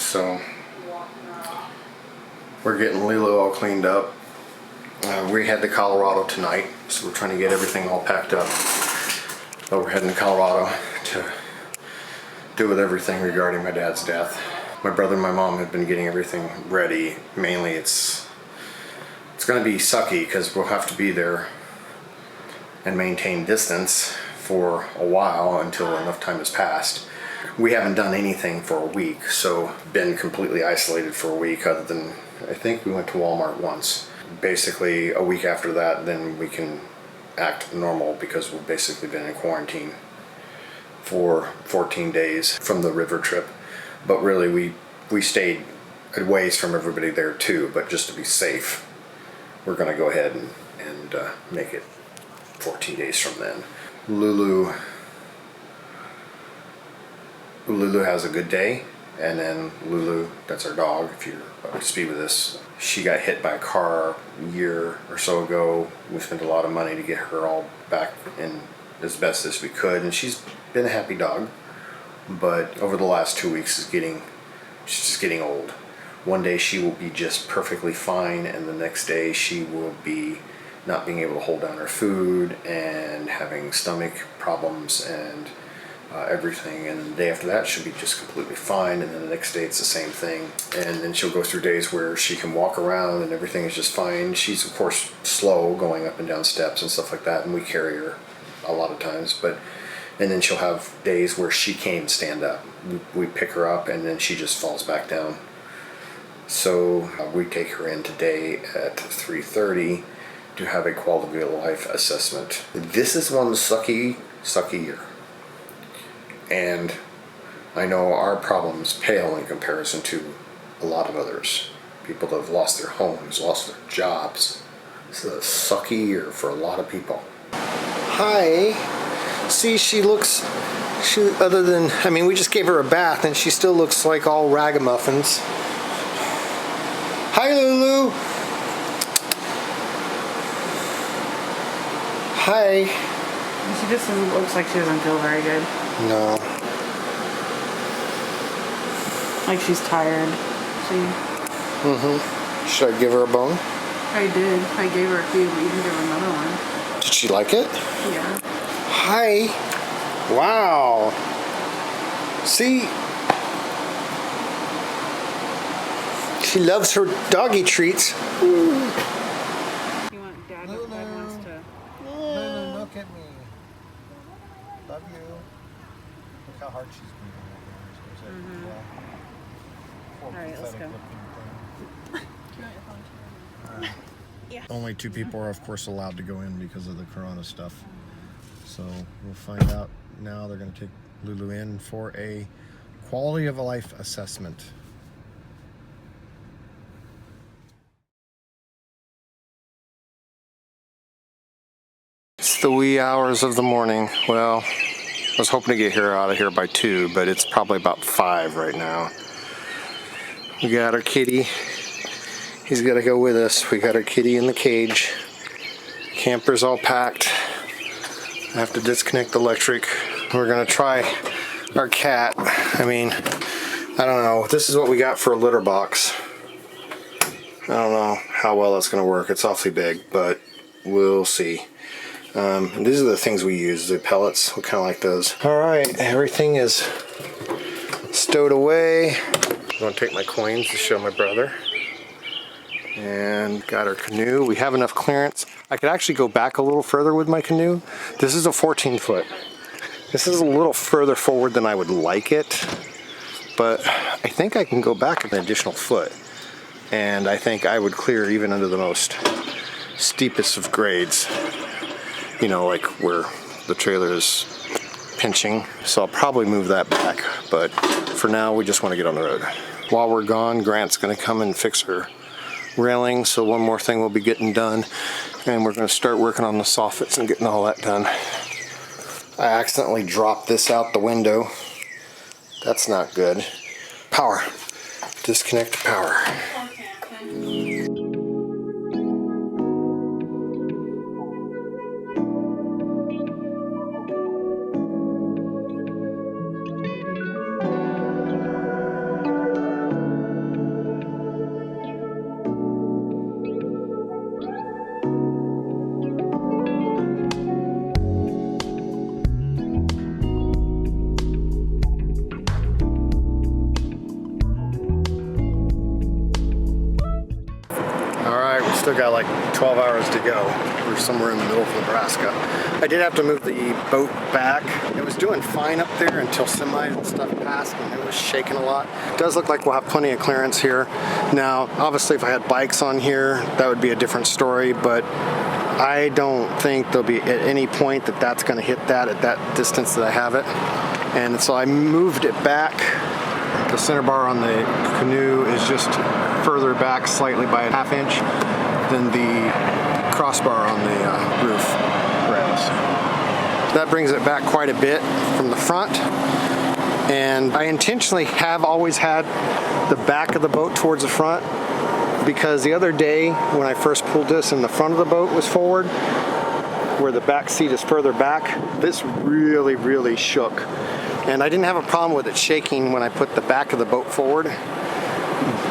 So we're getting Lulu all cleaned up. We head to Colorado tonight, so we're trying to get everything all packed up. But we're heading to Colorado to do with everything regarding my dad's death. My brother and my mom have been getting everything ready. Mainly it's going to be sucky because we'll have to be there and maintain distance for a while until enough time has passed. We haven't done anything for a week, so been completely isolated for a week, other than I think we went to Walmart once. Basically a week after that, then we can act normal because we've basically been in quarantine for 14 days from the river trip. But really we stayed a ways from everybody there too, but just to be safe, we're gonna go ahead and make it 14 days from then. Lulu has a good day, and then Lulu, that's our dog, if you're up to speed with this, she got hit by a car a year or so ago. We spent a lot of money to get her all back in as best as we could, and she's been a happy dog, but over the last 2 weeks she's just getting old. One day she will be just perfectly fine, and the next day she will be not being able to hold down her food and having stomach problems and everything, and the day after that she'll be just completely fine, and then the next day it's the same thing, and then she'll go through days where she can walk around and everything is just fine. She's of course slow going up and down steps and stuff like that, and we carry her a lot of times, and then she'll have days where she can't stand up. We pick her up and then she just falls back down. So we take her in today at 3:30 to have a quality of life assessment. This is one sucky year. And I know our problems pale in comparison to a lot of others. People that have lost their homes, lost their jobs. This is a sucky year for a lot of people. Hi. See, other than, I mean, we just gave her a bath and she still looks like all ragamuffins. Hi, Lulu. Hi. She just looks like she doesn't feel very good. No. Like she's tired. Should I give her a bone? I did. I gave her a few, but you can give her another one. Did she like it? Yeah. Hi. Wow. See? She loves her doggy treats. You want Dad wants to... Lulu, look at me. Love you. Look how hard she's breathing. Alright, let's go. Yeah. Only 2 people are of course allowed to go in because of the corona stuff. So we'll find out now. They're going to take Lulu in for a quality of life assessment. It's the wee hours of the morning. Well, I was hoping to get her out of here by 2, but it's probably about 5 right now. We got our kitty. He's got to go with us. We got our kitty in the cage. Camper's all packed. I have to disconnect the electric. We're gonna try our cat. I mean, I don't know. This is what we got for a litter box. I don't know how well that's gonna work. It's awfully big, but we'll see. These are the things we use, the pellets. We kind of like those. All right, everything is stowed away. I'm gonna take my coins to show my brother. And got our canoe. We have enough clearance. I could actually go back a little further with my canoe. This is a 14-foot. This is a little further forward than I would like it, but I think I can go back an additional foot. And I think I would clear even under the most steepest of grades. You know, like where the trailer is pinching. So I'll probably move that back, but for now we just want to get on the road. While we're gone, Grant's gonna come and fix her railing, so one more thing will be getting done, and we're going to start working on the soffits and getting all that done. I accidentally dropped this out the window. That's not good. Power. Disconnect power. Still got like 12 hours to go. We're somewhere in the middle of Nebraska. I did have to move the boat back. It was doing fine up there until semis and stuff passed, and it was shaking a lot. It does look like we'll have plenty of clearance here. Now, obviously if I had bikes on here, that would be a different story, but I don't think there'll be at any point that that's going to hit that at that distance that I have it. And so I moved it back. The center bar on the canoe is just further back slightly by a ½ inch than the crossbar on the roof rails. That brings it back quite a bit from the front. And I intentionally have always had the back of the boat towards the front, because the other day when I first pulled this and the front of the boat was forward, where the back seat is further back, this really shook. And I didn't have a problem with it shaking when I put the back of the boat forward,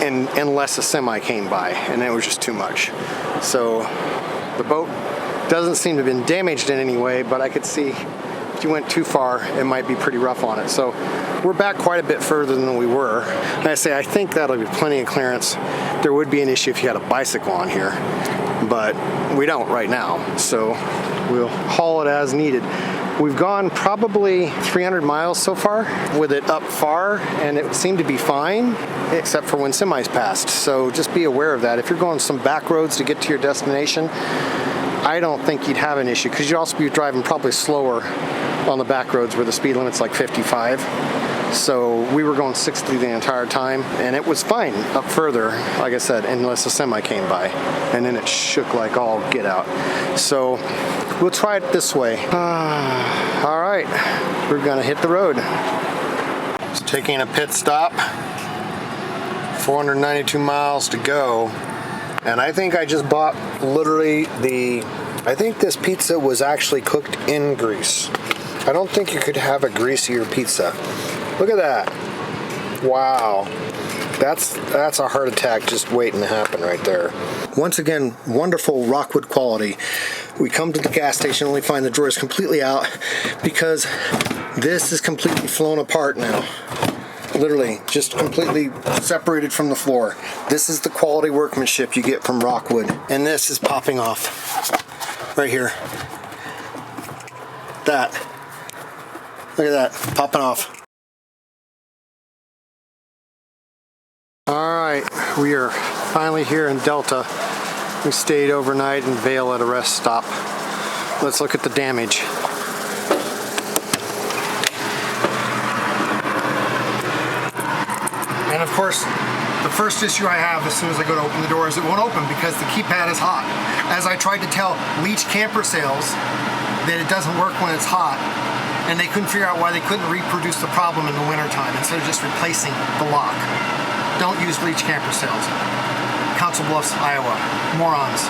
and unless a semi came by, and it was just too much. So the boat doesn't seem to have been damaged in any way, but I could see if you went too far, it might be pretty rough on it. So we're back quite a bit further than we were. And I say, I think that'll be plenty of clearance. There would be an issue if you had a bicycle on here, but we don't right now. So we'll haul it as needed. We've gone probably 300 miles so far with it up far, and it seemed to be fine, except for when semis passed. So just be aware of that. If you're going some back roads to get to your destination, I don't think you'd have an issue, because you'd also be driving probably slower on the back roads where the speed limit's like 55. So we were going 60 the entire time, and it was fine up further, like I said, unless a semi came by, and then it shook like all get out. So we'll try it this way. All right, we're gonna hit the road. Just taking a pit stop. 492 miles to go, and I think I just bought literally I think this pizza was actually cooked in grease. I don't think you could have a greasier pizza. Look at that. Wow. That's a heart attack just waiting to happen right there. Once again, wonderful Rockwood quality. We come to the gas station and we find the drawers completely out, because this is completely flown apart now. Literally, just completely separated from the floor. This is the quality workmanship you get from Rockwood. And this is popping off. Right here. That. Look at that, popping off. Alright, we are finally here in Delta. We stayed overnight in Vail at a rest stop. Let's look at the damage. And of course, the first issue I have as soon as I go to open the door is it won't open because the keypad is hot. As I tried to tell Leach Camper Sales that it doesn't work when it's hot, and they couldn't figure out why they couldn't reproduce the problem in the wintertime instead of just replacing the lock. Don't use Leach Camper Sales. Council Bluffs, Iowa. Morons.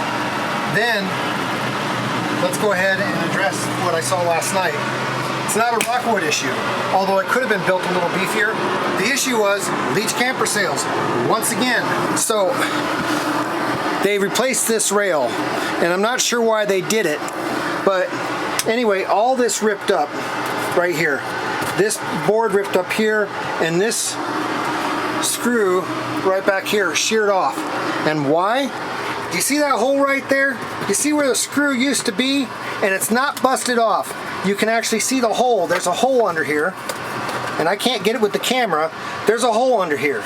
Then, let's go ahead and address what I saw last night. It's not a Rockwood issue, although it could have been built a little beefier. The issue was Leach Camper Sales, once again. So, they replaced this rail, and I'm not sure why they did it, but anyway, all this ripped up right here. This board ripped up here, and this screw right back here sheared off. And why? Do you see that hole right there? You see where the screw used to be? And it's not busted off. You can actually see the hole. There's a hole under here, and I can't get it with the camera. There's a hole under here.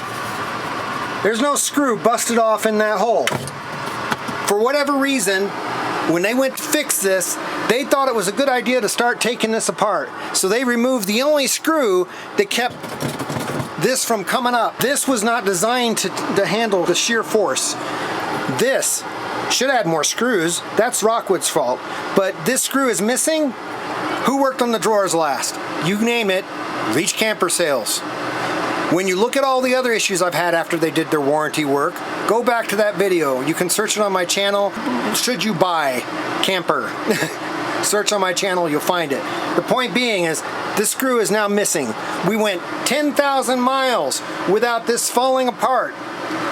There's no screw busted off in that hole. For whatever reason, when they went to fix this, they thought it was a good idea to start taking this apart. So they removed the only screw that kept this from coming up. This was not designed to handle the shear force. This should add more screws. That's Rockwood's fault. But this screw is missing. Who worked on the drawers last? You name it, Leach Camper Sales. When you look at all the other issues I've had after they did their warranty work, go back to that video. You can search it on my channel. Should you buy camper? Search on my channel, you'll find it. The point being is, this screw is now missing. We went 10,000 miles without this falling apart.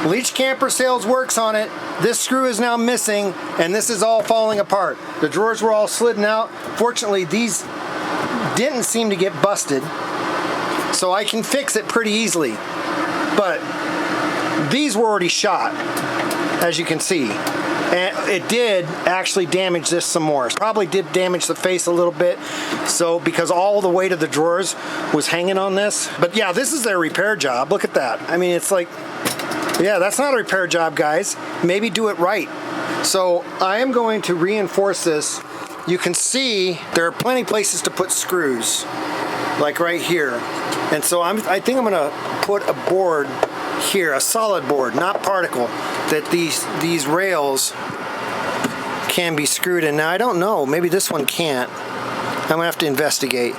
Leach Camper Sales works on it. This screw is now missing, and this is all falling apart. The drawers were all slidden out. Fortunately, these didn't seem to get busted, so I can fix it pretty easily. But these were already shot, as you can see. And it did actually damage this some more. Probably did damage the face a little bit, so because all the weight of the drawers was hanging on this. But yeah, this is their repair job. Look at that. I mean, it's like, yeah, that's not a repair job, guys. Maybe do it right. So I am going to reinforce this. You can see there are plenty of places to put screws, like right here. And so I think I'm gonna put a board here, a solid board, not particle, that these rails can be screwed in. Now I don't know, maybe this one can't. I'm gonna have to investigate.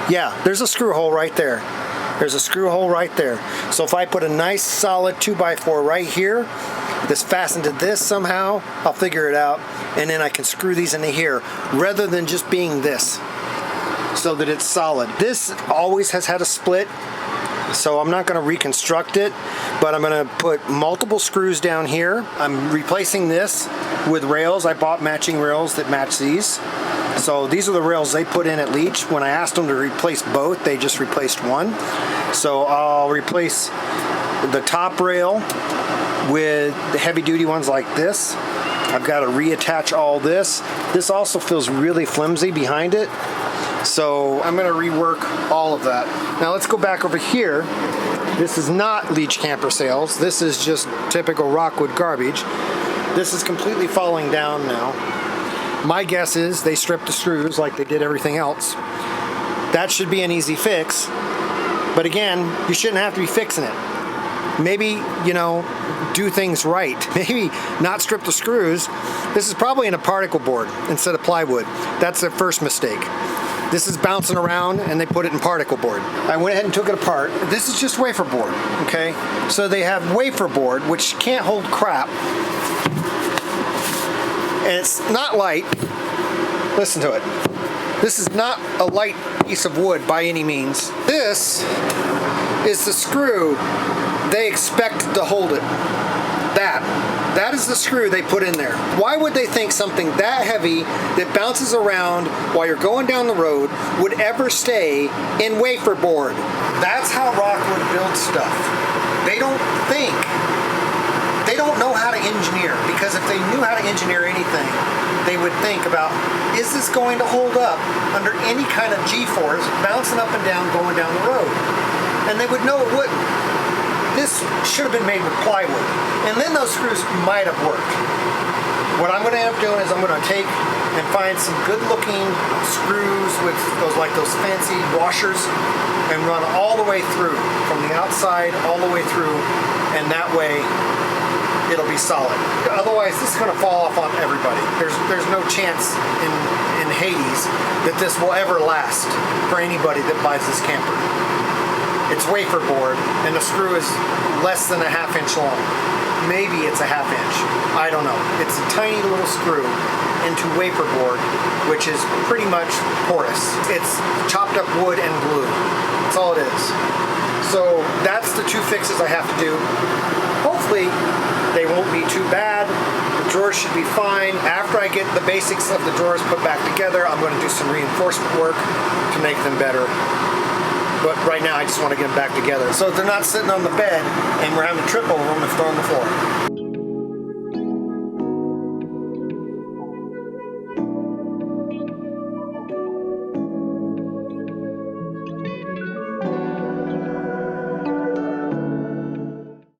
Yeah, there's a screw hole right there. There's a screw hole right there. So if I put a nice solid 2x4 right here, that's fastened to this somehow, I'll figure it out, and then I can screw these into here rather than just being this, so that it's solid. This always has had a split, so I'm not going to reconstruct it, but I'm going to put multiple screws down here. I'm replacing this with rails. I bought matching rails that match these. So these are the rails they put in at Leach. When I asked them to replace both, they just replaced one. So I'll replace the top rail with the heavy duty ones like this. I've got to reattach all this. This also feels really flimsy behind it. So I'm going to rework all of that. Now let's go back over here. This is not Leach camper sails. This is just typical Rockwood garbage. This is completely falling down now. My guess is they stripped the screws like they did everything else. That should be an easy fix. But again, you shouldn't have to be fixing it. Maybe, you know, do things right. Maybe not strip the screws. This is probably in a particle board instead of plywood. That's their first mistake. This is bouncing around and they put it in particle board. I went ahead and took it apart. This is just wafer board, okay? So they have wafer board, which can't hold crap. And it's not light. Listen to it. This is not a light piece of wood by any means. This is the screw they expect to hold it. That is the screw they put in there. Why would they think something that heavy that bounces around while you're going down the road would ever stay in wafer board? That's how Rockwood builds stuff. They don't think. They don't know how to engineer, because if they knew how to engineer anything, they would think about, is this going to hold up under any kind of G-force bouncing up and down going down the road? And they would know it wouldn't. This should have been made with plywood. And then those screws might have worked. What I'm going to end up doing is I'm going to take and find some good looking screws with those fancy washers and run all the way through, from the outside all the way through, and that way it'll be solid. Otherwise, this is going to fall off on everybody. There's no chance in Hades that this will ever last for anybody that buys this camper. It's wafer board, and the screw is less than a ½ inch long. Maybe it's a ½ inch. I don't know. It's a tiny little screw into wafer board, which is pretty much porous. It's chopped up wood and glue. That's all it is. So that's the two fixes I have to do. Hopefully, they won't be too bad. The drawers should be fine. After I get the basics of the drawers put back together, I'm going to do some reinforcement work to make them better. But right now, I just want to get them back together so they're not sitting on the bed and we're having to trip over them if they're on the floor.